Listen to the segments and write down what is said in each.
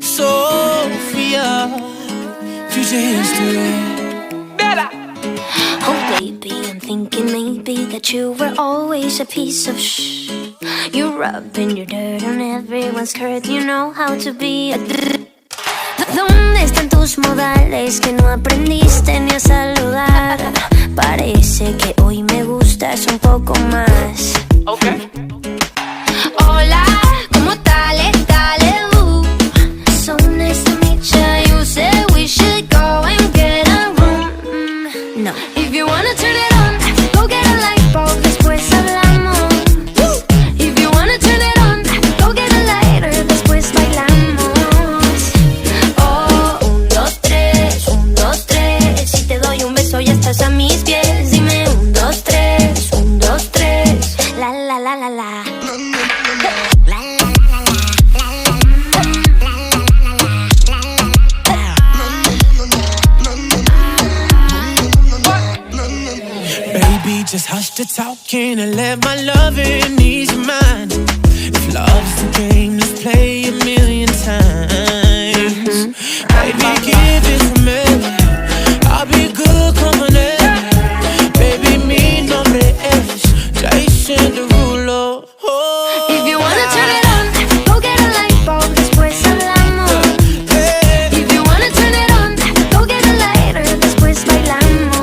Sophia, future history. Oh baby, I'm thinking maybe that you were always a piece of shh. You rubbing your dirt on everyone's skirt. You know how to be a ¿Dónde están tus modales que no aprendiste ni a saludar? Parece que hoy me gustas un poco más. Okay. Hola, ¿cómo dale, dale, So nice to meet ya. You said we should go and get a room. No. If you wanna turn it on, go get a light bulb, después hablamos. If you wanna turn it on, go get a lighter, después bailamos. Oh, 1, 2, 3, 1, 2, 3. Si te doy un beso ya estás a mis pies. Dime 1, 2, 3, 1, 2, 3. La la la la la. Baby, just hush the talking and let my loving ease your mind. If love's the game, let's play a million times. Baby, give it to me. I'll be good company. Baby, mi nombre es Jason Derulo. If you wanna turn it on, go get a light bulb, después hablamos. If you wanna turn it on, go get a lighter, después bailamos.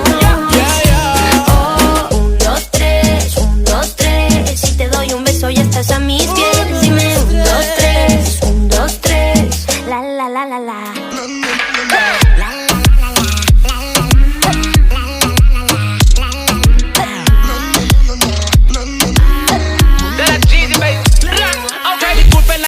Oh, 1, 2, 3, 1, 2, 3. Si te doy un beso ya estás a mis pies.